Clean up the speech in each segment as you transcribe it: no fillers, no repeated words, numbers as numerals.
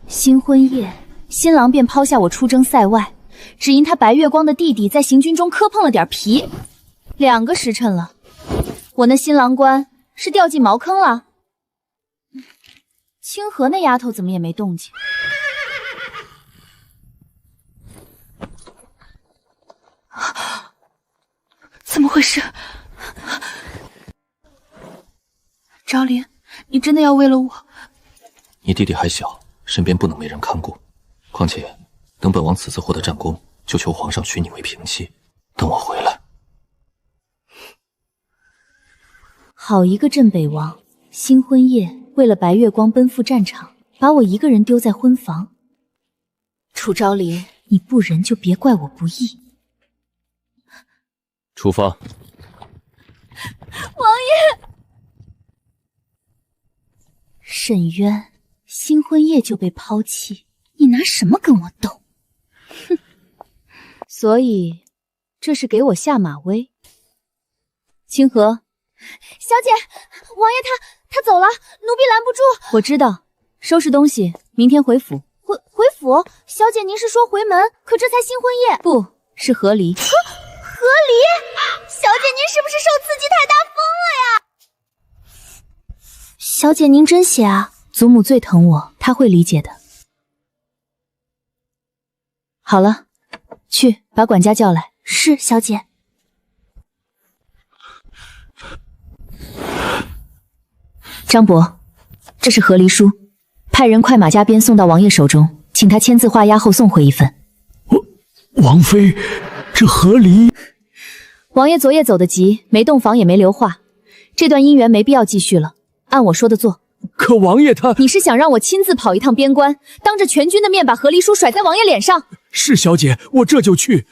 新婚夜，新郎便抛下我出征塞外，只因他白月光的弟弟在行军中磕碰了点皮。2个时辰了，我那新郎官是掉进茅坑了。清河那丫头怎么也没动静？怎么回事？昭琳，你真的要为了我？你弟弟还小，身边不能没人看顾。况且，等本王此次获得战功，就求皇上许你为平妻。等我回来。好一个镇北王！新婚夜为了白月光奔赴战场，把我一个人丢在婚房。楚昭琳，你不仁就别怪我不义。出发。王爷，沈渊，新婚夜就被抛弃，你拿什么跟我斗？哼！所以这是给我下马威。清河，小姐，王爷他走了，奴婢拦不住。我知道，收拾东西，明天回府。回府？小姐，您是说回门？可这才新婚夜。不是和离。和离？小姐，您是不是受刺激太大疯了呀？小姐，您真邪啊！祖母最疼我，她会理解的。好了，去把管家叫来。是，小姐。张伯，这是和离书，派人快马加鞭送到王爷手中，请他签字画押后送回一份。王妃，这和离……王爷昨夜走得急，没洞房也没留话，这段姻缘没必要继续了，按我说的做。可王爷他……你是想让我亲自跑一趟边关，当着全军的面把和离书甩在王爷脸上？是小姐，我这就去。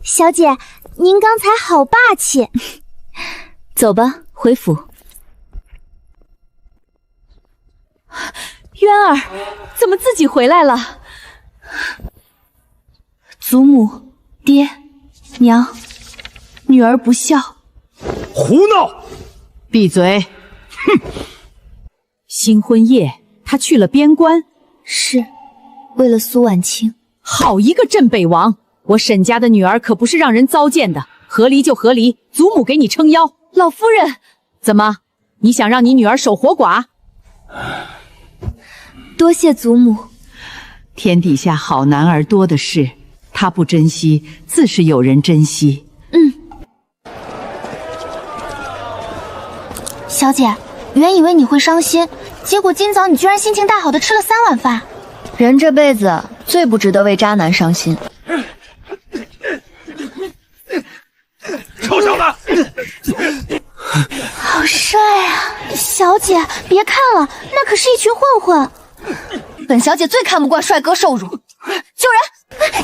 小姐，您刚才好霸气。走吧，回府。渊儿，怎么自己回来了？祖母、爹、娘，女儿不孝。胡闹！闭嘴！哼！新婚夜，他去了边关，是为了苏婉清。好一个镇北王！我沈家的女儿可不是让人糟践的，和离就和离，祖母给你撑腰。老夫人，怎么？你想让你女儿守活寡？多谢祖母。天底下好男儿多的是，他不珍惜，自是有人珍惜。小姐，原以为你会伤心，结果今早你居然心情大好的吃了3碗饭。人这辈子最不值得为渣男伤心。臭小子！好帅啊！小姐，别看了，那可是一群混混。本小姐最看不惯帅哥受辱。救人！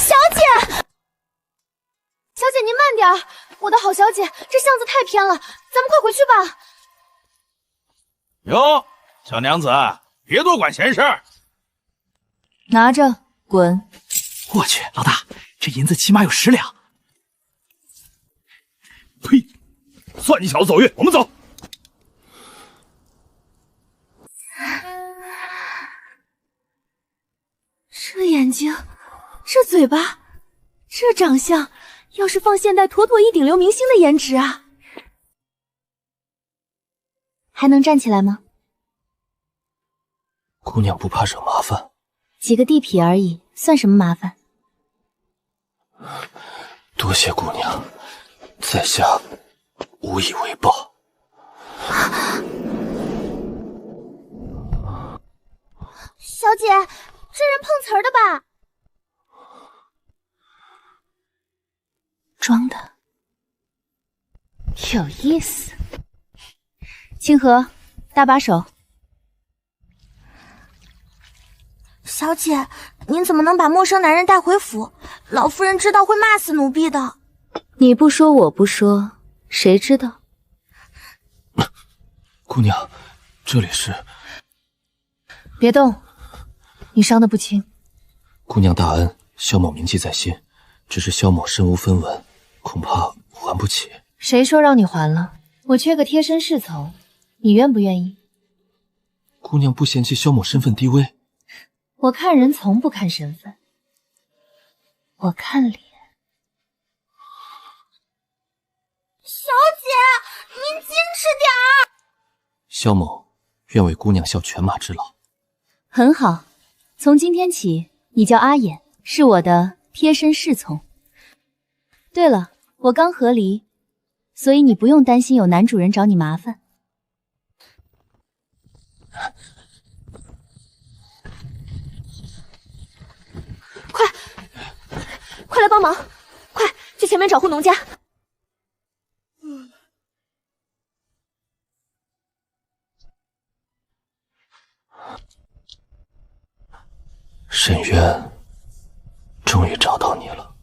小姐，小姐您慢点，我的好小姐，这巷子太偏了，咱们快回去吧。哟，小娘子，别多管闲事。拿着，滚！我去，老大，这银子起码有10两。呸！算你小子走运，我们走。这眼睛，这嘴巴，这长相，要是放现代，妥妥一顶流明星的颜值啊！还能站起来吗？姑娘不怕惹麻烦？几个地痞而已，算什么麻烦？多谢姑娘，在下无以为报。小姐，这人碰瓷儿的吧？装的，有意思。清河，搭把手。小姐，您怎么能把陌生男人带回府？老夫人知道会骂死奴婢的。你不说，我不说，谁知道？姑娘，这里是……别动，你伤得不轻。姑娘大恩，萧某铭记在心，只是萧某身无分文，恐怕还不起。谁说让你还了？我缺个贴身侍从，你愿不愿意？姑娘不嫌弃萧某身份低微？我看人从不看身份，我看脸。小姐，您矜持点儿。萧某愿为姑娘效犬马之劳。很好，从今天起，你叫阿衍，是我的贴身侍从。对了，我刚和离，所以你不用担心有男主人找你麻烦。快来帮忙！快去前面找户农家。沈渊，终于找到你了。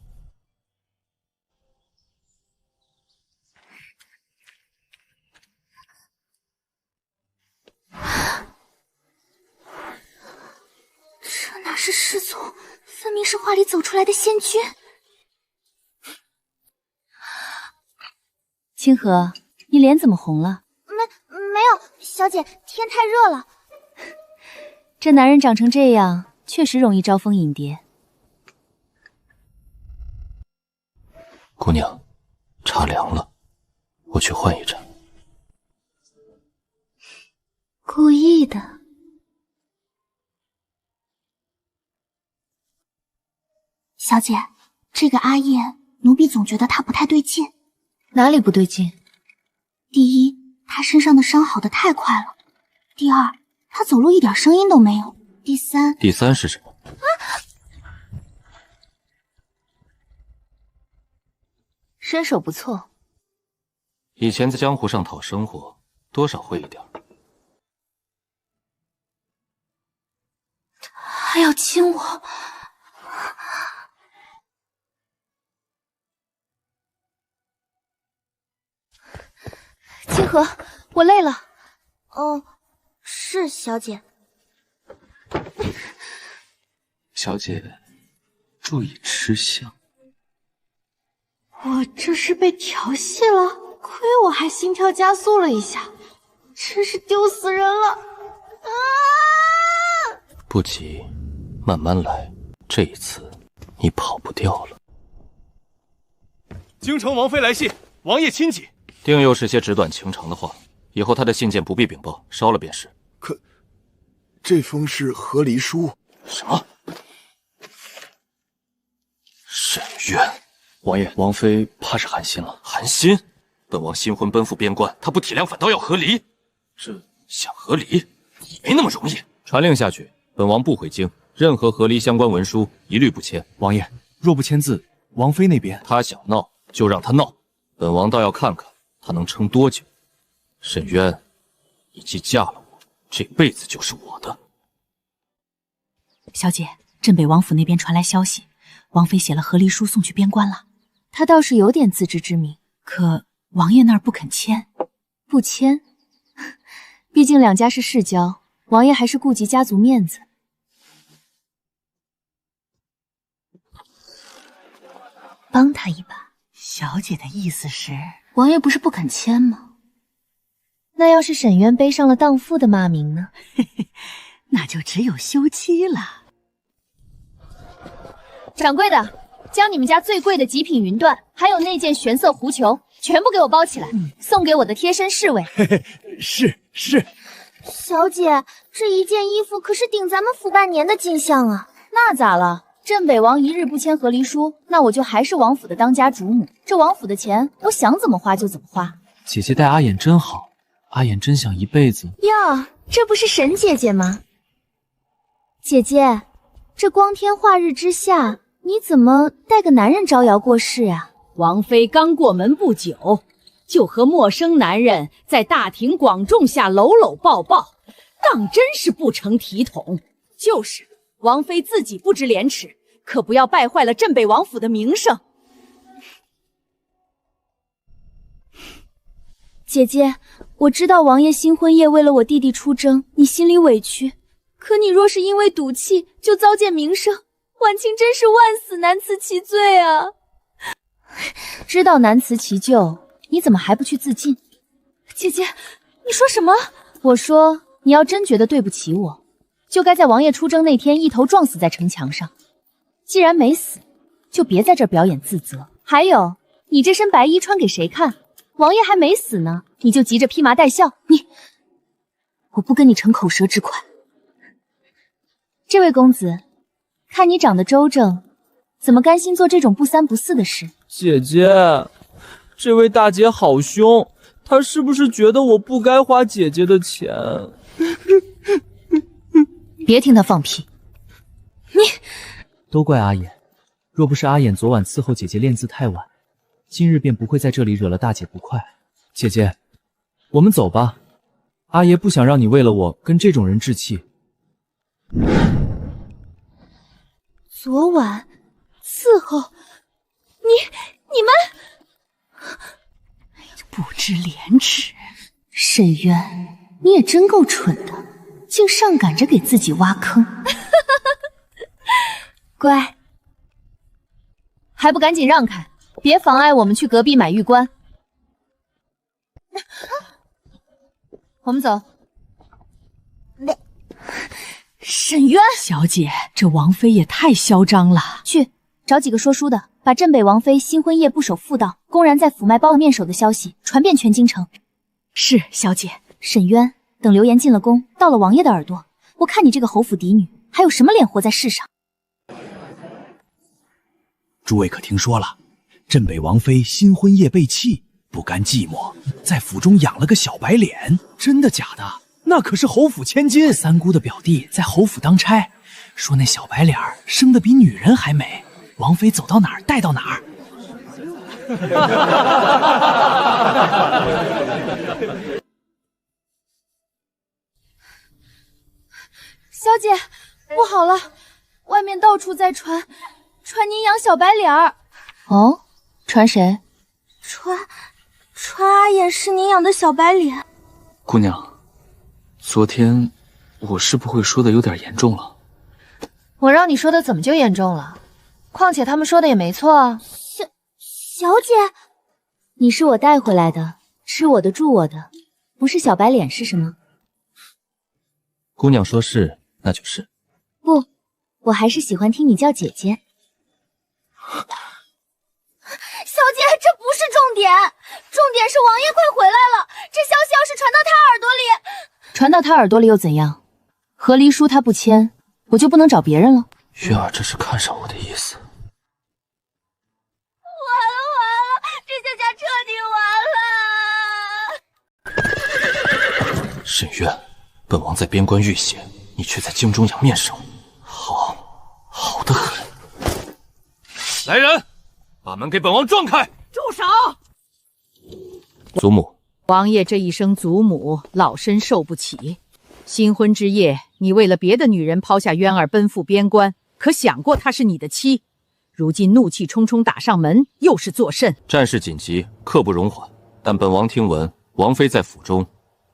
这哪是侍从，分明是画里走出来的仙君。清河，你脸怎么红了？没有，小姐，天太热了。这男人长成这样，确实容易招蜂引蝶。姑娘，茶凉了，我去换一盏。故意的。小姐，这个阿叶，奴婢总觉得他不太对劲。哪里不对劲？第一，他身上的伤好得太快了；第二，他走路一点声音都没有；第三是什么？身手不错。以前在江湖上讨生活，多少会一点。还要亲我。清河，我累了。哦，是小姐。小姐，注意吃相。我这是被调戏了，亏我还心跳加速了一下，真是丢死人了！啊！不急，慢慢来，这一次你跑不掉了。京城王妃来信，王爷亲启。定又是些纸短情长的话，以后他的信件不必禀报，烧了便是。可，这封是和离书。什么？沈渊，王爷，王妃怕是寒心了。寒心？本王新婚奔赴边关，他不体谅，反倒要和离。这想和离，也没那么容易。传令下去，本王不回京，任何和离相关文书一律不签。王爷，若不签字，王妃那边他想闹就让他闹，本王倒要看看他能撑多久。沈渊，你既嫁了我，这辈子就是我的。小姐，镇北王府那边传来消息，王妃写了和离书送去边关了。他倒是有点自知之明，可王爷那儿不肯签。不签？毕竟两家是世交，王爷还是顾及家族面子。帮他一把。小姐的意思是，王爷不是不肯签吗？那要是沈渊背上了荡妇的骂名呢？那就只有休妻了。掌柜的，将你们家最贵的极品云缎，还有那件玄色狐裘，全部给我包起来，送给我的贴身侍卫。是。小姐，这一件衣服可是顶咱们府半年的进项啊！那咋了？镇北王一日不签和离书，那我就还是王府的当家主母。这王府的钱，我想怎么花就怎么花。姐姐待阿衍真好，阿衍真想一辈子。哟，这不是沈姐姐吗？姐姐，这光天化日之下，你怎么带个男人招摇过市啊？王妃刚过门不久，就和陌生男人在大庭广众下搂搂抱抱，当真是不成体统。就是，王妃自己不知廉耻，可不要败坏了镇北王府的名声。姐姐，我知道王爷新婚夜为了我弟弟出征，你心里委屈。可你若是因为赌气就糟践名声，婉清真是万死难辞其罪啊！知道难辞其咎，你怎么还不去自尽？姐姐，你说什么？我说你要真觉得对不起我，就该在王爷出征那天一头撞死在城墙上。既然没死，就别在这儿表演自责。还有，你这身白衣穿给谁看？王爷还没死呢，你就急着披麻戴孝。我不跟你逞口舌之快。这位公子，看你长得周正，怎么甘心做这种不三不四的事？姐姐，这位大姐好凶，她是不是觉得我不该花姐姐的钱？别听她放屁。都怪阿衍，若不是阿衍昨晚伺候姐姐练字太晚，今日便不会在这里惹了大姐不快。姐姐，我们走吧。阿爷不想让你为了我跟这种人置气。昨晚伺候你们，不知廉耻！沈渊，你也真够蠢的，竟上赶着给自己挖坑。乖，还不赶紧让开，别妨碍我们去隔壁买玉棺。我们走。沈渊，小姐，这王妃也太嚣张了。去找几个说书的，把镇北王妃新婚夜不守妇道，公然在府卖包面首的消息传遍全京城。是，小姐。沈渊，等流言进了宫，到了王爷的耳朵，我看你这个侯府嫡女还有什么脸活在世上？诸位可听说了？镇北王妃新婚夜被弃，不甘寂寞，在府中养了个小白脸。真的假的？那可是侯府千金。三姑的表弟在侯府当差，说那小白脸生得比女人还美，王妃走到哪儿带到哪儿。小姐，不好了，外面到处在传您养小白脸儿。哦，传谁？传阿衍是您养的小白脸。姑娘，昨天我是不会说的有点严重了？我让你说的怎么就严重了？况且他们说的也没错啊。小姐，你是我带回来的，吃我的住我的，不是小白脸是什么？姑娘说是，那就是。不，我还是喜欢听你叫姐姐。小姐，这不是重点，重点是王爷快回来了。这消息要是传到他耳朵里，传到他耳朵里又怎样？和离书他不签，我就不能找别人了？月儿这是看上我的意思。完了，这下家彻底完了。沈渊，本王在边关遇险，你却在京中养面首，好得很。来人，把门给本王撞开！住手！祖母，王爷这一生祖母，老身受不起。新婚之夜，你为了别的女人抛下渊儿奔赴边关，可想过她是你的妻？如今怒气冲冲打上门，又是作甚？战事紧急，刻不容缓。但本王听闻，王妃在府中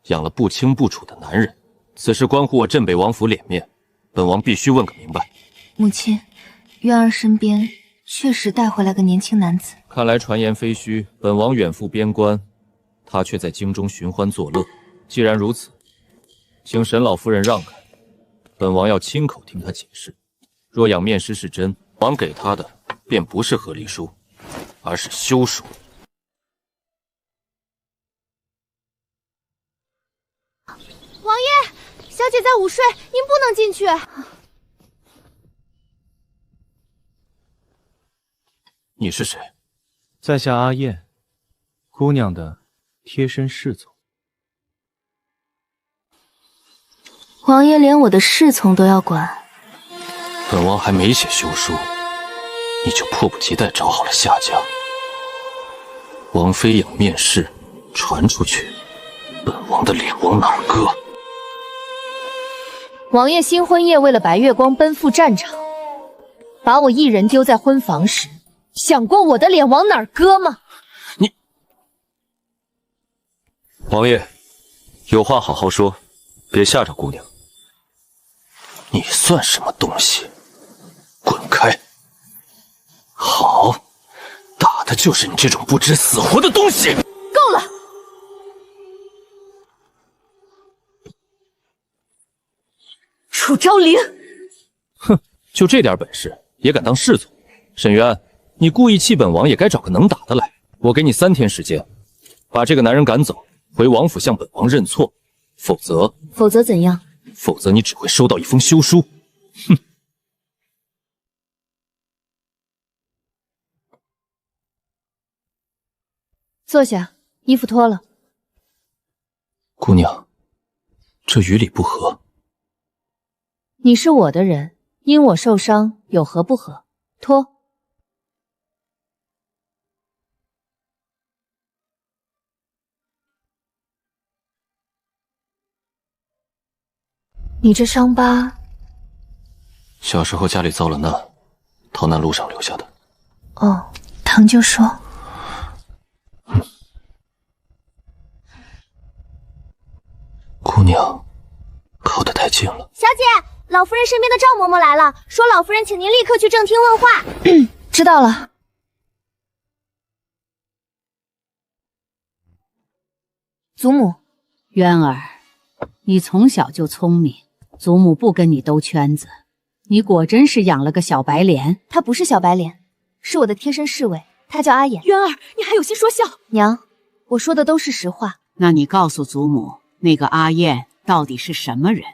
养了不清不楚的男人，此事关乎我镇北王府脸面，本王必须问个明白。母亲，渊儿身边确实带回来个年轻男子。看来传言非虚，本王远赴边关，他却在京中寻欢作乐。既然如此，请沈老夫人让开，本王要亲口听他解释。若养面师是真，王给他的便不是和离书，而是休书。王爷，小姐在午睡，您不能进去。你是谁？在下阿燕，姑娘的贴身侍从。王爷连我的侍从都要管，本王还没写休书，你就迫不及待找好了下家。王妃养面试传出去，本王的脸往哪儿搁？王爷新婚夜为了白月光奔赴战场，把我一人丢在婚房时，想过我的脸往哪儿搁吗？你，王爷，有话好好说，别吓着姑娘。你算什么东西？滚开！好，打的就是你这种不知死活的东西。够了！昭陵。哼，就这点本事也敢当侍从？沈渊，你故意气本王也该找个能打的来。我给你3天时间，把这个男人赶走，回王府向本王认错，否则怎样？否则你只会收到一封休书。哼！坐下，衣服脱了。姑娘，这与理不合。你是我的人，因我受伤有何不合？脱。你这伤疤，小时候家里遭了难，逃难路上留下的。哦，疼就说。姑娘，靠得太近了。小姐，老夫人身边的赵嬷嬷来了，说老夫人请您立刻去正厅问话。知道了。祖母，渊儿，你从小就聪明，祖母不跟你兜圈子。你果真是养了个小白莲？她不是小白莲，是我的贴身侍卫，她叫阿衍。渊儿，你还有心说笑？娘，我说的都是实话。那你告诉祖母，那个阿燕到底是什么人？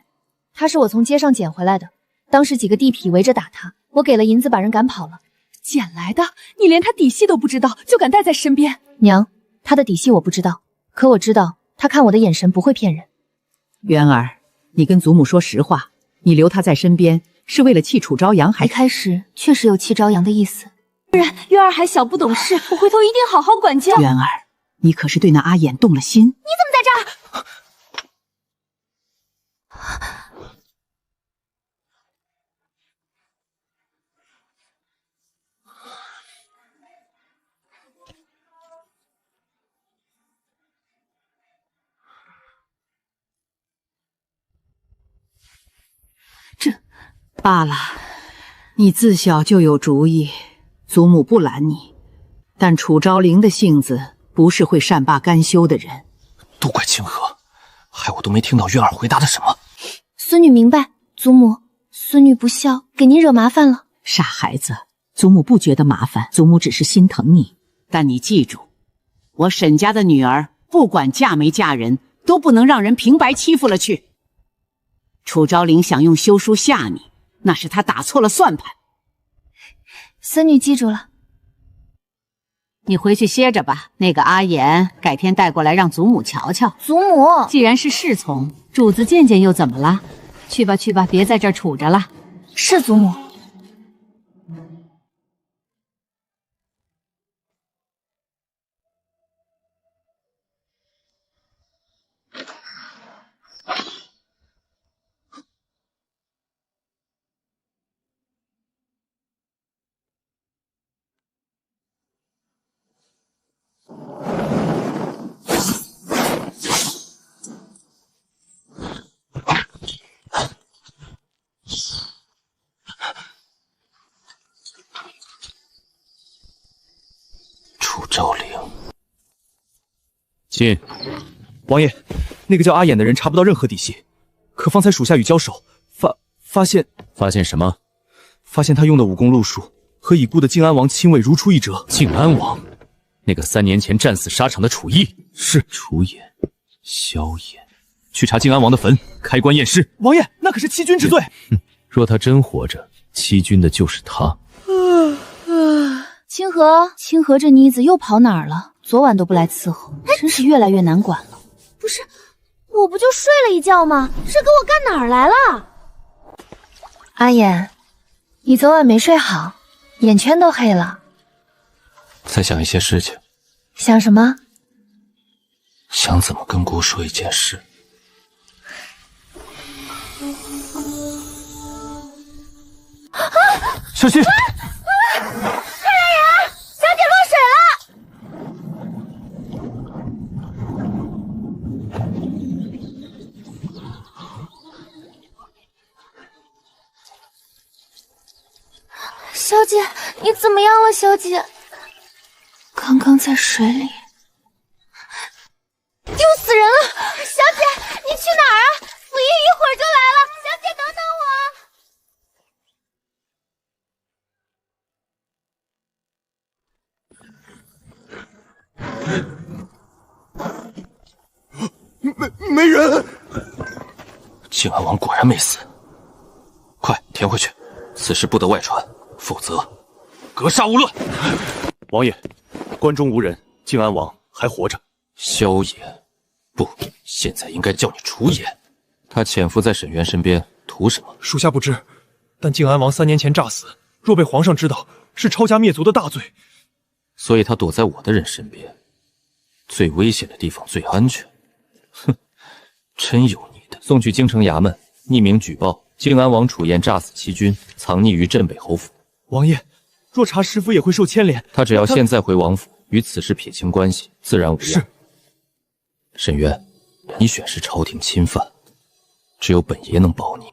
她是我从街上捡回来的，当时几个地痞围着打她，我给了银子把人赶跑了。捡来的？你连她底细都不知道，就敢带在身边？娘，她的底细我不知道，可我知道她看我的眼神不会骗人。渊儿，你跟祖母说实话，你留她在身边是为了弃楚朝阳，还一开始确实有弃朝阳的意思。不然渊儿还小不懂事，我回头一定好好管教。渊儿，你可是对那阿衍动了心？你怎么在这儿？罢了，你自小就有主意，祖母不拦你。但楚昭陵的性子不是会善罢甘休的人。都怪清河，害我都没听到月儿回答的什么。孙女明白，祖母，孙女不孝，给您惹麻烦了。傻孩子，祖母不觉得麻烦，祖母只是心疼你。但你记住，我沈家的女儿，不管嫁没嫁人，都不能让人平白欺负了去。楚昭陵想用休书吓你，那是他打错了算盘。孙女记住了。你回去歇着吧，那个阿衍改天带过来让祖母瞧瞧。祖母，既然是侍从，主子见见又怎么了？去吧去吧，别在这儿杵着了。是祖母。楚昭陵，进。王爷，那个叫阿衍的人查不到任何底细，可方才属下与交手，发现什么？发现他用的武功路数和已故的靖安王亲卫如出一辙。靖安王，那个3年前战死沙场的楚义，是楚衍、萧衍，去查靖安王的坟，开棺验尸。王爷，那可是欺君之罪。若他真活着，欺君的就是他。清河这妮子又跑哪儿了？昨晚都不来伺候，真是越来越难管了。不是，我不就睡了一觉吗？这给我干哪儿来了？阿衍，你昨晚没睡好，眼圈都黑了。在想一些事情。想什么？想怎么跟姑说一件事。小心！小姐，你怎么样了？小姐，刚刚在水里，丢死人了！小姐，你去哪儿啊？府医一会儿就来了。小姐，等等我。没人。靖安王果然没死，快填回去，此事不得外传，否则格杀勿论。王爷，关中无人，靖安王还活着。萧炎，不，现在应该叫你楚野。他潜伏在沈渊身边，图什么？属下不知，但靖安王3年前诈死，若被皇上知道，是抄家灭族的大罪。所以他躲在我的人身边，最危险的地方最安全。哼，真有你的！送去京城衙门，匿名举报靖安王楚彦诈死7军，藏匿于镇北侯府。王爷，若查师傅也会受牵连。他只要现在回王府，与此事撇清关系，自然无恙。是。沈渊，你选是朝廷侵犯，只有本爷能保你。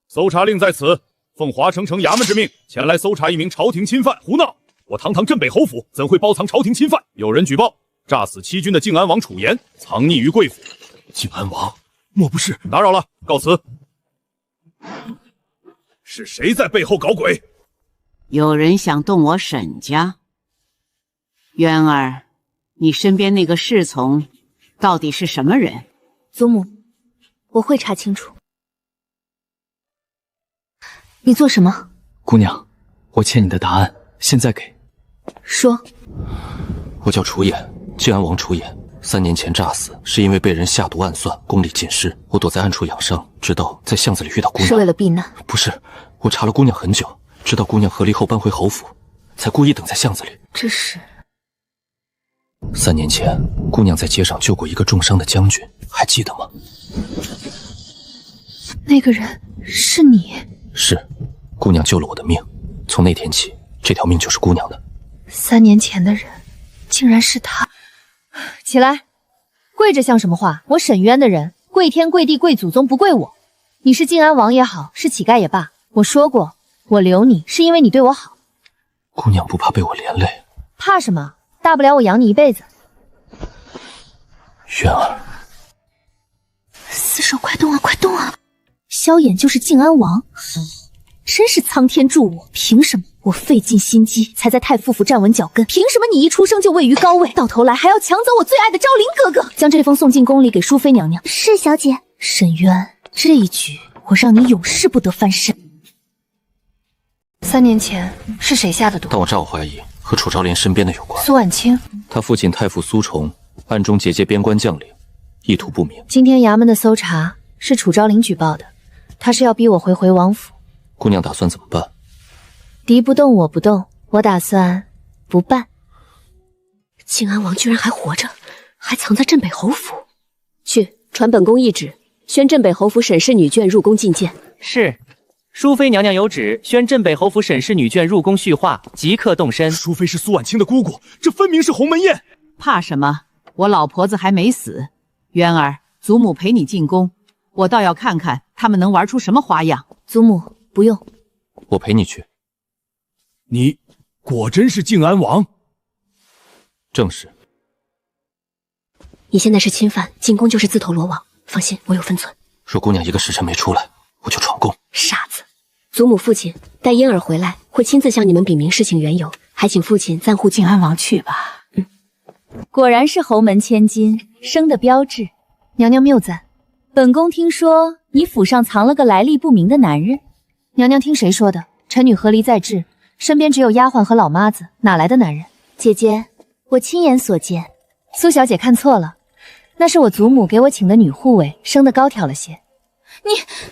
搜查令在此，奉华城城衙门之命，前来搜查一名朝廷侵犯。胡闹！我堂堂镇北侯府怎会包藏朝廷侵犯？有人举报，诈死7军的靖安王楚言藏匿于贵府。靖安王，莫不是？打扰了，告辞。是谁在背后搞鬼？有人想动我沈家。渊儿，你身边那个侍从到底是什么人？祖母，我会查清楚。你做什么？姑娘，我欠你的答案，现在给。说。我叫楚衍，靖安王楚衍。3年前诈死，是因为被人下毒暗算，功力尽失。我躲在暗处养伤，直到在巷子里遇到姑娘。是为了避难？不是，我查了姑娘很久，直到姑娘和离后搬回侯府，才故意等在巷子里。这是3年前，姑娘在街上救过一个重伤的将军，还记得吗？那个人是你？是，姑娘救了我的命，从那天起，这条命就是姑娘的。3年前的人，竟然是他！起来，跪着像什么话？我沈渊的人，跪天跪地跪祖宗，不跪我。你是靖安王也好，是乞丐也罢，我说过，我留你是因为你对我好。姑娘不怕被我连累？怕什么？大不了我养你一辈子。渊儿，四手快动啊，快动啊！萧衍就是靖安王，真是苍天助我！凭什么我费尽心机才在太傅府站稳脚跟？凭什么你一出生就位于高位，到头来还要抢走我最爱的昭陵哥哥？将这封送进宫里给淑妃娘娘。是小姐。沈渊，这一局我让你永世不得翻身。3年前是谁下的毒？但我乍怀疑和楚昭廉身边的有关。苏婉清，他父亲太傅苏崇暗中结界边关将领，意图不明。今天衙门的搜查是楚昭陵举报的，他是要逼我回王府。姑娘打算怎么办？敌不动我不动，我打算不办。靖安王居然还活着，还藏在镇北侯府。去传本宫懿旨，宣镇北侯府沈氏女眷入宫觐见。是，淑妃娘娘有旨，宣镇北侯府沈氏女眷入宫叙话，即刻动身。淑妃是苏婉清的姑姑，这分明是鸿门宴。怕什么？我老婆子还没死。渊儿，祖母陪你进宫，我倒要看看他们能玩出什么花样。祖母，不用，我陪你去。你果真是靖安王？正是。你现在是侵犯，进宫就是自投罗网。放心，我有分寸。若姑娘1个时辰没出来，我就闯宫。傻子！祖母父亲待嫣儿回来，会亲自向你们禀明事情缘由，还请父亲暂护靖安王去吧。果然是侯门千金，生的标致。娘娘谬赞，本宫听说你府上藏了个来历不明的男人。娘娘听谁说的？臣女和离在制，身边只有丫鬟和老妈子，哪来的男人？姐姐，我亲眼所见。苏小姐看错了，那是我祖母给我请的女护卫，生得高挑了些。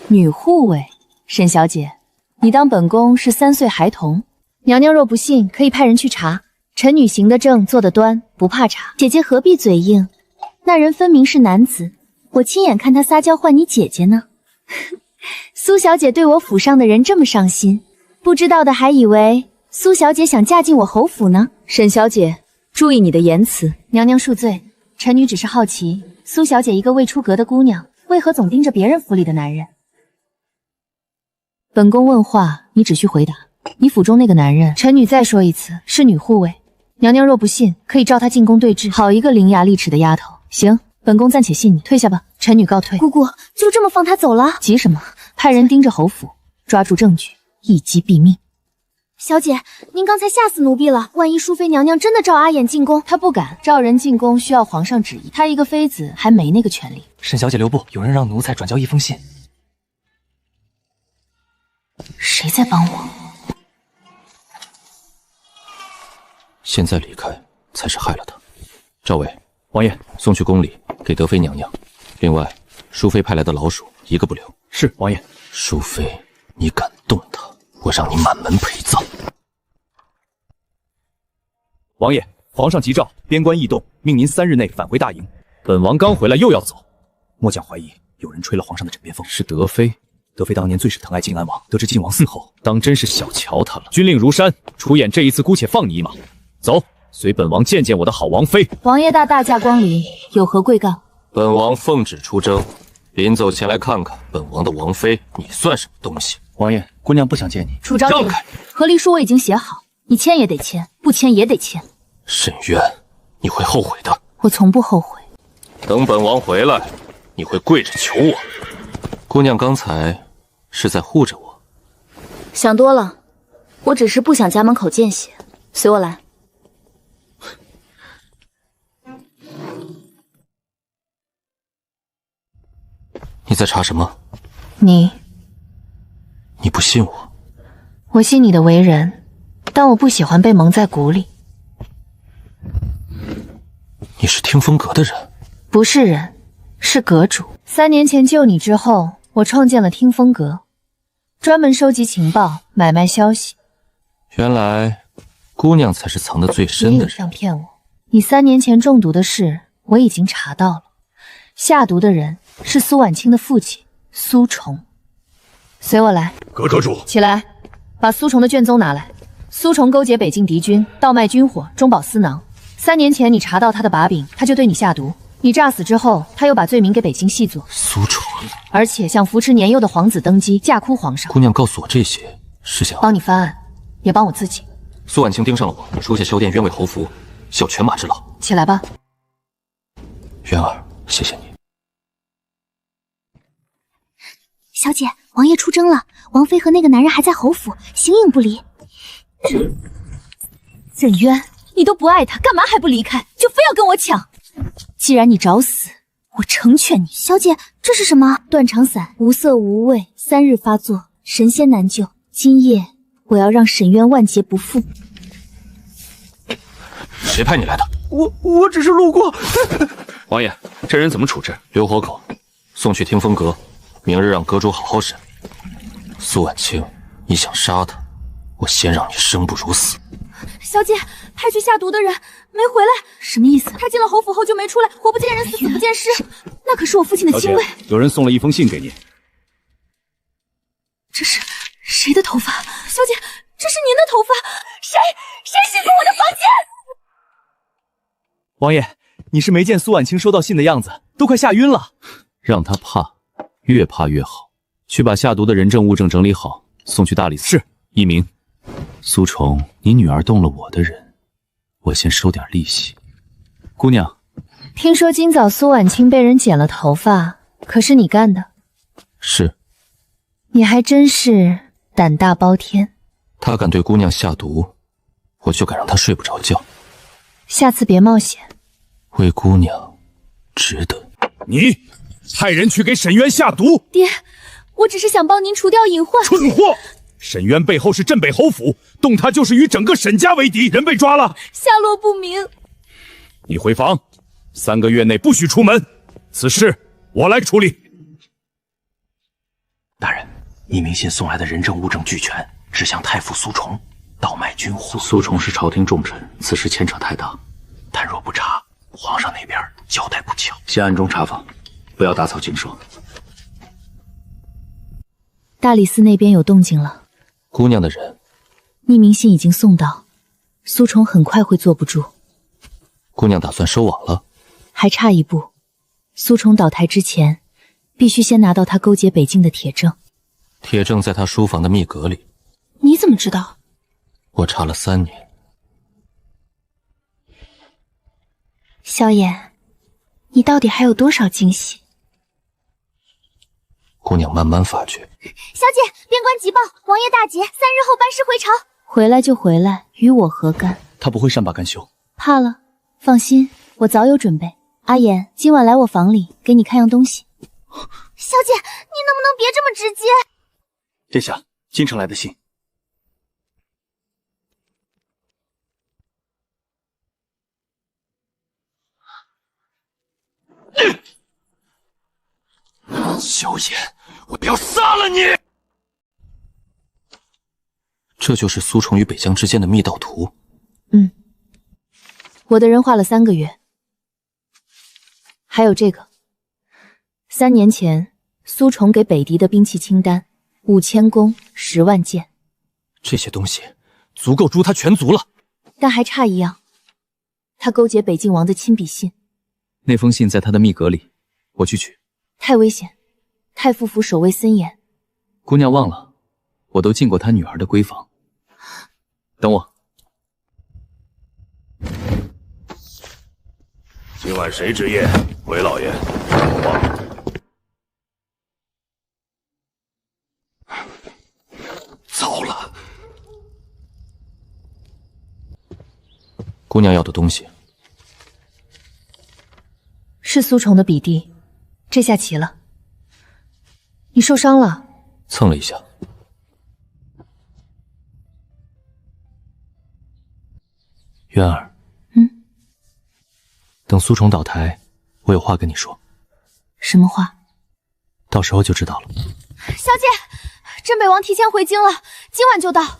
女护卫？沈小姐，你当本宫是3岁孩童？娘娘若不信，可以派人去查。臣女行得正，坐得端，不怕查。姐姐何必嘴硬？那人分明是男子，我亲眼看他撒娇唤你姐姐呢。苏小姐对我府上的人这么上心，不知道的还以为苏小姐想嫁进我侯府呢。沈小姐，注意你的言辞。娘娘恕罪，臣女只是好奇，苏小姐一个未出阁的姑娘，为何总盯着别人府里的男人？本宫问话，你只需回答。你府中那个男人，臣女再说一次，是女护卫。娘娘若不信，可以召她进宫对质。好一个伶牙俐齿的丫头！行，本宫暂且信你，退下吧。臣女告退。姑姑，就这么放他走了？急什么？派人盯着侯府，抓住证据，一击毙命。小姐，您刚才吓死奴婢了，万一淑妃娘娘真的召阿衍进宫，她不敢。召人进宫需要皇上旨意，她一个妃子还没那个权利。沈小姐留步，有人让奴才转交一封信。谁在帮我？现在离开才是害了他。赵伟，王爷，送去宫里给德妃娘娘。另外，淑妃派来的老鼠一个不留。是，王爷。淑妃，你敢动她，我让你满门陪葬。王爷，皇上急诏，边关异动，命您3日内返回大营。本王刚回来又要走，末将怀疑有人吹了皇上的枕边风。是德妃。德妃当年最是疼爱靖安王，得知靖王死后，当真是小瞧她了。军令如山，出演这一次姑且放你一马。走，随本王见见我的好王妃。王爷大驾光临，有何贵干？本王奉旨出征，临走前来看看本王的王妃，你算什么东西？王爷，姑娘不想见你。楚昭，让开！和离书我已经写好，你签也得签，不签也得签。沈渊，你会后悔的。我从不后悔。等本王回来，你会跪着求我。姑娘刚才是在护着我。想多了，我只是不想家门口见血。随我来。你在查什么？你不信我？我信你的为人，但我不喜欢被蒙在鼓里。你是听风阁的人？不是人，是阁主。3年前救你之后，我创建了听风阁，专门收集情报、买卖消息。原来姑娘才是藏得最深的人。别想骗我！你3年前中毒的事，我已经查到了。下毒的人是苏婉清的父亲苏崇。随我来。阁主，起来，把苏崇的卷宗拿来。苏崇勾结北境敌军，倒卖军火，中饱私囊。3年前你查到他的把柄，他就对你下毒。你诈死之后，他又把罪名给北京细作。苏崇，而且想扶持年幼的皇子登基，架哭皇上。姑娘告诉我这些，是想帮你翻案，也帮我自己。苏婉清盯上了我，属下萧殿冤为侯服，效犬马之劳。起来吧。渊儿，谢谢你。小姐，王爷出征了，王妃和那个男人还在侯府，形影不离。沈渊，你都不爱他，干嘛还不离开？就非要跟我抢？既然你找死，我成全你。小姐，这是什么？断肠散，无色无味，3日发作，神仙难救。今夜我要让沈渊万劫不复。谁派你来的？我只是路过。王爷，这人怎么处置？留活口，送去听风阁。明日让阁主好好审。苏婉清，你想杀他，我先让你生不如死。小姐，派去下毒的人没回来，什么意思？他进了侯府后就没出来，活不见人，死不见尸。那可是我父亲的亲卫。有人送了一封信给你。这是谁的头发？小姐，这是您的头发。谁进过我的房间？王爷，你是没见苏婉清收到信的样子，都快吓晕了。让他怕，越怕越好。去把下毒的人证物证整理好，送去大理寺。是。一鸣，苏崇，你女儿动了我的人，我先收点利息。姑娘，听说今早苏婉清被人剪了头发，可是你干的？是。你还真是胆大包天。他敢对姑娘下毒，我就敢让他睡不着觉。下次别冒险。为姑娘，值得。你派人去给沈渊下毒。爹，我只是想帮您除掉隐患。蠢货！沈渊背后是镇北侯府，动他就是与整个沈家为敌。人被抓了，下落不明。你回房，3个月内不许出门。此事我来处理。大人，一鸣信送来的人证物证俱全，指向太傅苏崇倒卖军火。苏崇是朝廷重臣，此事牵扯太大，但若不查，皇上那边交代不巧。先暗中查访，不要打草惊蛇。大理寺那边有动静了。姑娘的人，匿名信已经送到，苏崇很快会坐不住。姑娘打算收网了？还差一步，苏崇倒台之前，必须先拿到他勾结北境的铁证。铁证在他书房的密阁里。你怎么知道？我查了3年。萧衍，你到底还有多少惊喜？姑娘慢慢发觉。小姐，边关急报，王爷大捷，3日后班师回朝。回来就回来，与我何干？他不会善罢甘休。怕了，放心，我早有准备。阿言，今晚来我房里，给你看样东西。小姐，你能不能别这么直接？殿下，京城来的信。萧炎，我要杀了你！这就是苏崇与北疆之间的密道图。我的人画了3个月。还有这个，3年前苏崇给北狄的兵器清单，5000弓，10万箭。这些东西足够诛他全族了。但还差一样，他勾结北境王的亲笔信。那封信在他的密阁里，我去取。太危险，太傅府守卫森严。姑娘忘了，我都进过他女儿的闺房。等我。今晚谁值夜？回老爷，我忘了。糟了！姑娘要的东西是苏崇的笔弟，这下齐了。你受伤了？蹭了一下。渊儿，等苏崇倒台，我有话跟你说。什么话？到时候就知道了。小姐，镇北王提前回京了，今晚就到。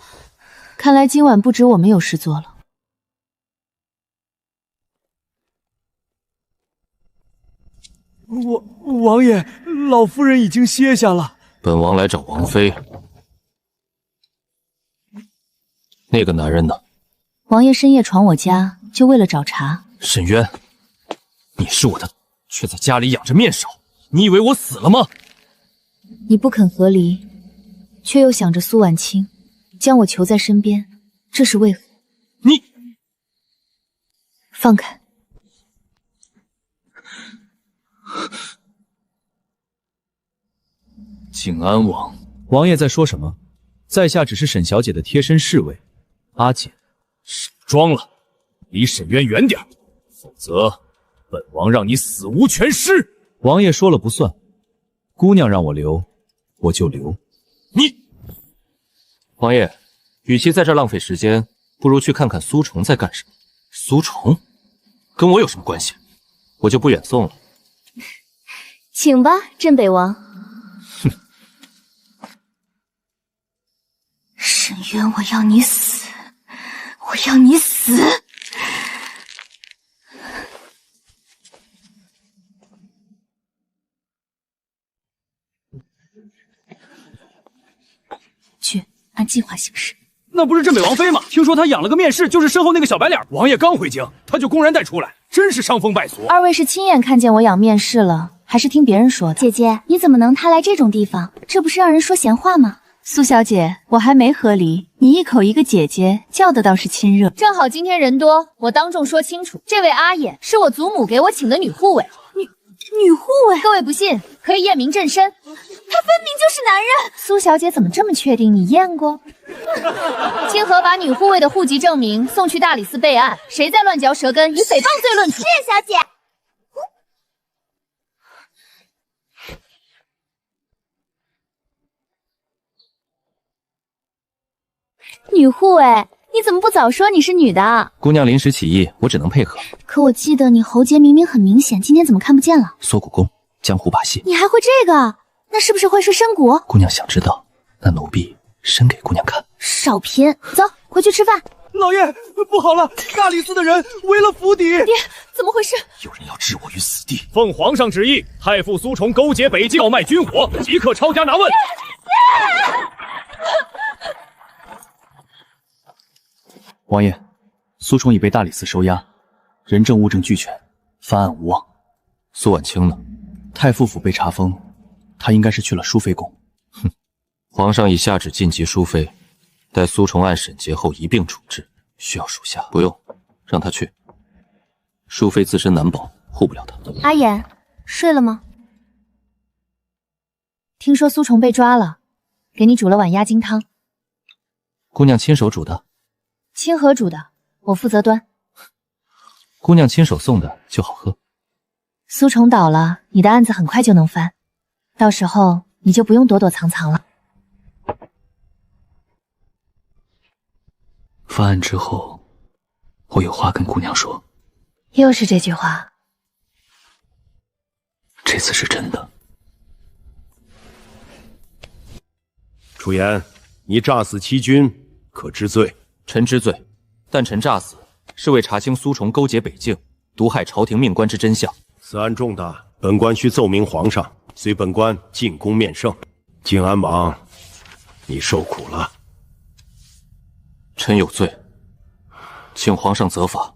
看来今晚不止我们有事做了。王爷，老夫人已经歇下了。本王来找王妃。那个男人呢？王爷深夜闯我家，就为了找茬。沈渊，你是我的，却在家里养着面梢，你以为我死了吗？你不肯和离，却又想着苏婉清，将我囚在身边，这是为何？你放开！静安王，王爷在说什么？在下只是沈小姐的贴身侍卫，阿简。少装了，离沈渊远点，否则本王让你死无全尸。王爷说了不算，姑娘让我留，我就留。你，王爷，与其在这浪费时间，不如去看看苏崇在干什么。苏崇，跟我有什么关系？我就不远送了。请吧，镇北王。哼，沈渊，我要你死！我要你死！去，按计划行事。那不是镇北王妃吗？听说她养了个面试，就是身后那个小白脸。王爷刚回京，她就公然带出来，真是伤风败俗。二位是亲眼看见我养面试了，还是听别人说的？姐姐，你怎么能踏来这种地方？这不是让人说闲话吗？苏小姐，我还没和离，你一口一个姐姐，叫的倒是亲热。正好今天人多，我当众说清楚，这位阿野是我祖母给我请的女护卫。女护卫？各位不信，可以验明正身。他分明就是男人。苏小姐怎么这么确定？你验过？清河把女护卫的户籍证明送去大理寺备案，谁再乱嚼舌根，以诽谤罪论处。是小姐。女护卫，你怎么不早说你是女的？姑娘临时起意，我只能配合。可我记得你喉结明明很明显，今天怎么看不见了？缩骨功，江湖把戏。你还会这个？那是不是会睡深谷？姑娘想知道，那奴婢伸给姑娘看。少贫，走，回去吃饭。老爷，不好了！大理寺的人围了府邸。爹，怎么回事？有人要置我于死地。奉皇上旨意，太傅苏崇勾结北境，要卖军火，即刻抄家拿问。王爷，苏崇已被大理寺收押，人证物证俱全，翻案无望。苏婉清呢？太傅府被查封，他应该是去了淑妃宫。哼，皇上已下旨晋级淑妃，待苏崇案审结后一并处置。需要属下？不用，让他去。淑妃自身难保，护不了他。阿言，睡了吗？听说苏崇被抓了，给你煮了碗鸭精汤。姑娘亲手煮的？清河煮的，我负责端。姑娘亲手送的就好喝。苏虫倒了，你的案子很快就能翻，到时候你就不用躲躲藏藏了。翻案之后，我有话跟姑娘说。又是这句话。这次是真的。楚言，你诈死欺君，可知罪？臣知罪，但臣诈死是为查清苏虫勾结北境，毒害朝廷命官之真相。此案重大，本官需奏明皇上，随本官进宫面圣。靖安王，你受苦了。臣有罪，请皇上责罚。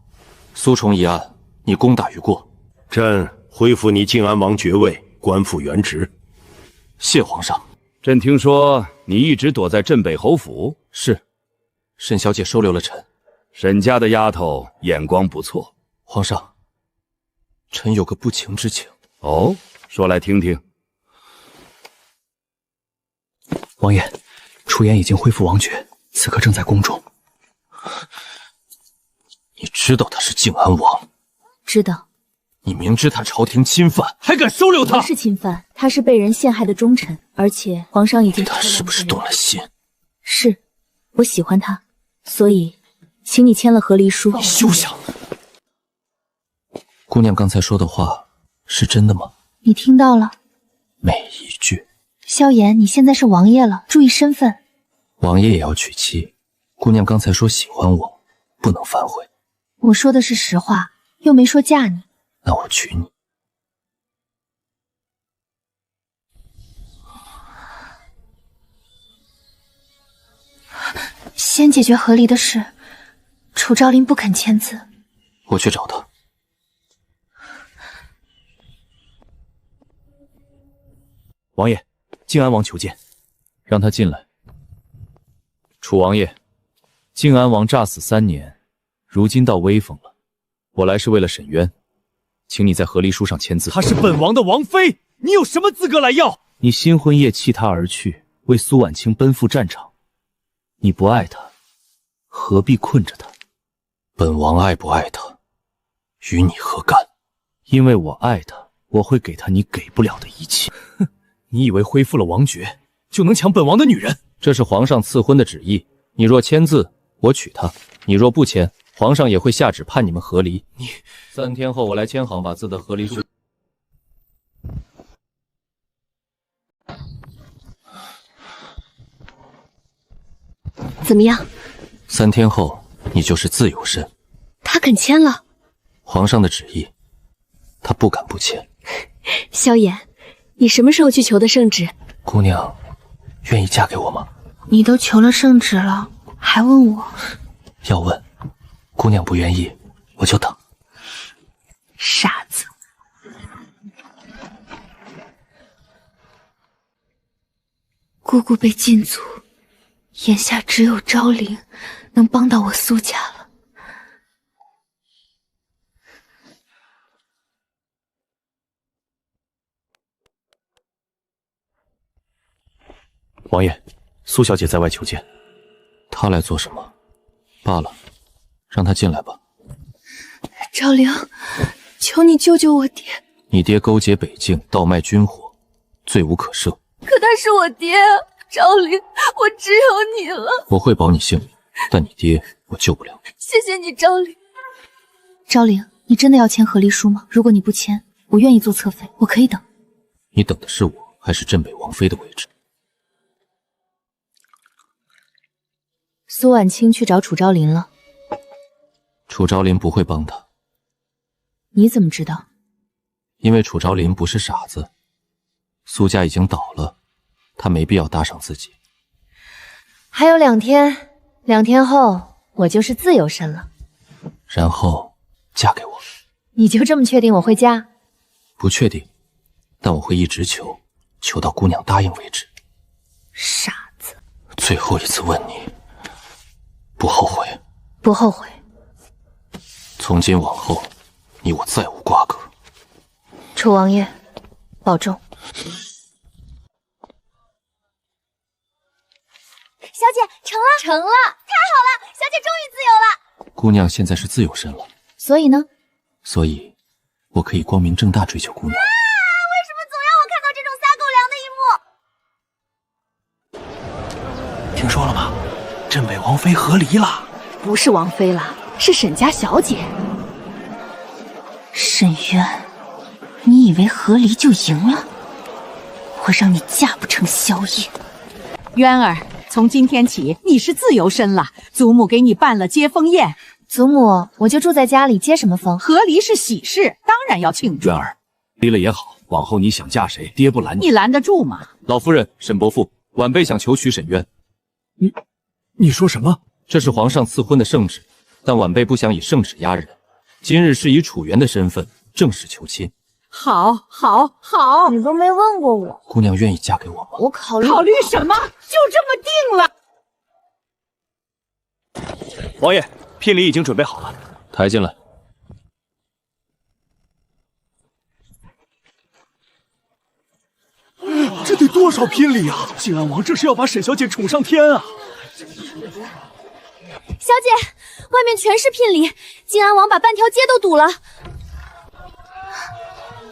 苏虫一案，你功大于过。朕恢复你靖安王爵位，官复原职。谢皇上。朕听说你一直躲在镇北侯府。是，沈小姐收留了臣。沈家的丫头眼光不错。皇上，臣有个不情之请。哦，说来听听。王爷，楚言已经恢复王爵，此刻正在宫中。你知道他是靖安王？知道。你明知他朝廷侵犯，还敢收留他？不是侵犯，他是被人陷害的忠臣，而且皇上已经。他是不是动了心？是，我喜欢他，所以请你签了和离书。你休想！姑娘刚才说的话是真的吗？你听到了？每一句。萧炎，你现在是王爷了，注意身份。王爷也要娶妻。姑娘刚才说喜欢我，不能反悔。我说的是实话，又没说嫁你。那我娶你。先解决和离的事。楚昭林不肯签字，我去找他。王爷，靖安王求见。让他进来。楚王爷，靖安王诈死3年，如今到威风了。我来是为了沈渊，请你在和离书上签字。她是本王的王妃，你有什么资格来要？你新婚夜弃她而去，为苏婉清奔赴战场。你不爱她，何必困着她？本王爱不爱她，与你何干？因为我爱她，我会给她你给不了的一切。哼，你以为恢复了王爵就能抢本王的女人？这是皇上赐婚的旨意，你若签字，我娶她；你若不签，皇上也会下旨判你们和离。你3天后我来签行把字的和离书。怎么样？3天后你就是自由身。他肯签了。皇上的旨意，他不敢不签。萧炎，你什么时候去求的圣旨？姑娘，愿意嫁给我吗？你都求了圣旨了，还问我？要问，姑娘不愿意，我就等。傻子。姑姑被禁足，眼下只有昭陵能帮到我苏家了。王爷，苏小姐在外求见。她来做什么？罢了，让她进来吧。昭陵，求你救救我爹！你爹勾结北境，倒卖军火，罪无可赦。可他是我爹，昭陵，我只有你了。我会保你性命，但你爹我救不了。谢谢你，昭陵。昭陵，你真的要签和离书吗？如果你不签，我愿意做侧妃，我可以等。你等的是我，还是镇北王妃的位置？苏婉清去找楚昭林了。楚昭林不会帮他。你怎么知道？因为楚昭林不是傻子。苏家已经倒了，他没必要搭上自己。还有2天，2天后我就是自由身了。然后嫁给我。你就这么确定我会嫁？不确定，但我会一直求，求到姑娘答应为止。傻子。最后一次问你，不后悔？不后悔。从今往后，你我再无瓜葛。楚王爷，保重。小姐成了，成了，太好了，小姐终于自由了。姑娘现在是自由身了，所以呢？所以，我可以光明正大追求姑娘。为什么总让我看到这种撒狗粮的一幕？听说了吗？镇北王妃和离了。不是王妃了，是沈家小姐。沈渊，你以为和离就赢了？我让你嫁不成萧夜。渊儿，从今天起你是自由身了，祖母给你办了接风宴。祖母，我就住在家里，接什么风？和离是喜事，当然要庆祝。渊儿，离了也好，往后你想嫁谁，爹不拦你。你拦得住吗？老夫人，沈伯父，晚辈想求娶沈渊。你说什么？这是皇上赐婚的圣旨，但晚辈不想以圣旨压人，今日是以楚元的身份正式求亲。好，好，好！你都没问过我，姑娘愿意嫁给我吗？我考虑。考虑什么？就这么定了。王爷，聘礼已经准备好了，抬进来。这得多少聘礼啊！靖安王这是要把沈小姐宠上天啊！小姐，外面全是聘礼，靖安王把半条街都堵了。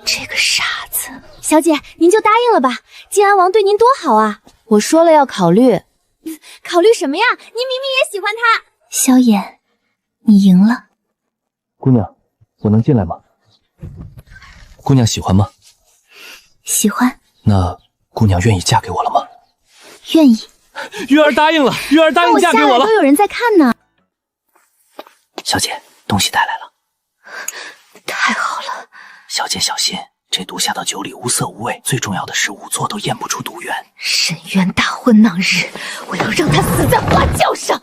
这个傻子，小姐您就答应了吧，靖安王对您多好啊！我说了要考虑。考虑什么呀？您明明也喜欢他。萧衍，你赢了。姑娘，我能进来吗？姑娘喜欢吗？喜欢。那姑娘愿意嫁给我了吗？愿意。月儿答应了，月儿答应嫁给我了。都有人在看呢。小姐，东西带来了。太好了。小姐小心，这毒下到酒里无色无味，最重要的是仵作都验不出毒源。沈渊大婚当日，我要让他死在花轿上。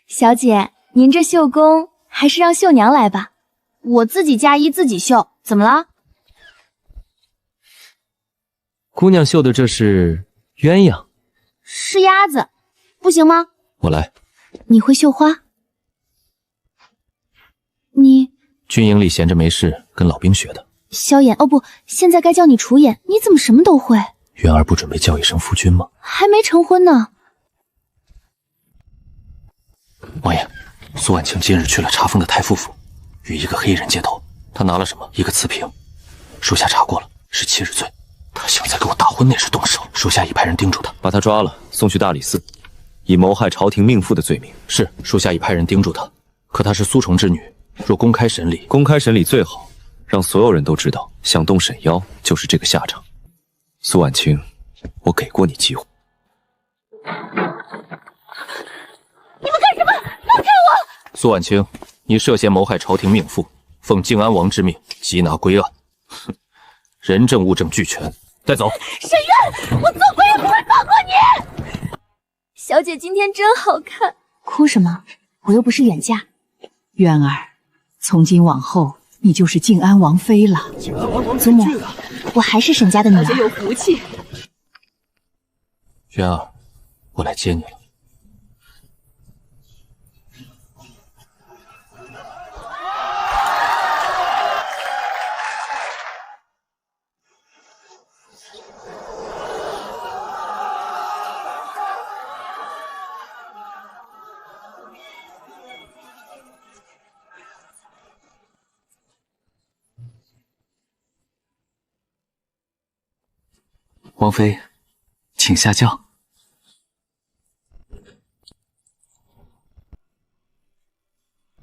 小姐，您这绣工还是让绣娘来吧，我自己嫁衣自己绣，怎么了？姑娘绣的这是鸳鸯，是鸭子，不行吗？我来。你会绣花？你军营里闲着没事，跟老兵学的。萧衍，哦不，现在该叫你楚衍，你怎么什么都会？渊儿不准备叫一声夫君吗？还没成婚呢。王爷，苏婉清今日去了查封的太傅府，与一个黑衣人接头。他拿了什么？一个瓷瓶。属下查过了，是7日罪。他想在给我大婚那时动手，属下已派人叮嘱他，把他抓了，送去大理寺，以谋害朝廷命妇的罪名。是，属下已派人叮嘱他。可她是苏崇之女，若公开审理，最好让所有人都知道，想动沈妖就是这个下场。苏婉清，我给过你机会。你们干什么？放开我！苏婉清，你涉嫌谋害朝廷命妇，奉靖安王之命缉拿归案。哼，人证物证俱全，带走。沈渊，我做鬼也不会放过你！小姐今天真好看。哭什么？我又不是远嫁。渊儿，从今往后你就是靖安王妃了。祖母，我还是沈家的女儿。大姐有福气。渊儿，我来接你了。王妃，请下轿。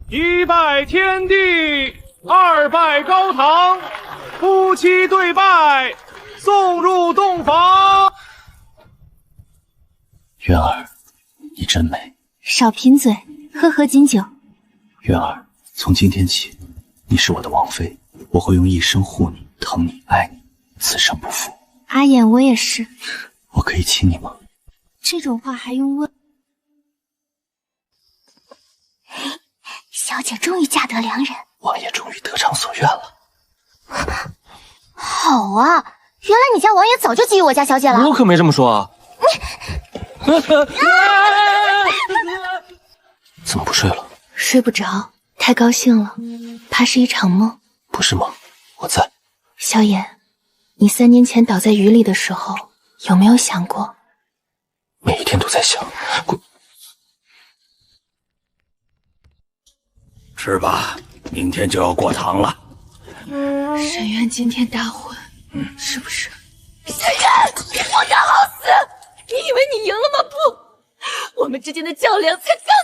一拜天地，二拜高堂，夫妻对拜，送入洞房。渊儿，你真美。少贫嘴，喝喝金酒。渊儿，从今天起，你是我的王妃，我会用一生护你、疼你、爱你，此生不负。阿衍，我也是。我可以亲你吗？这种话还用问？小姐终于嫁得良人，王爷终于得偿所愿了。好啊，原来你家王爷早就觊觎我家小姐了。我可没这么说啊。怎么不睡了？睡不着，太高兴了，怕是一场梦。不是梦，我在。萧衍，你3年前倒在雨里的时候，有没有想过？每一天都在想。吃吧，明天就要过堂了。沈渊今天大婚，是不是？沈渊，你荒唐好死！你以为你赢了吗？不，我们之间的较量才刚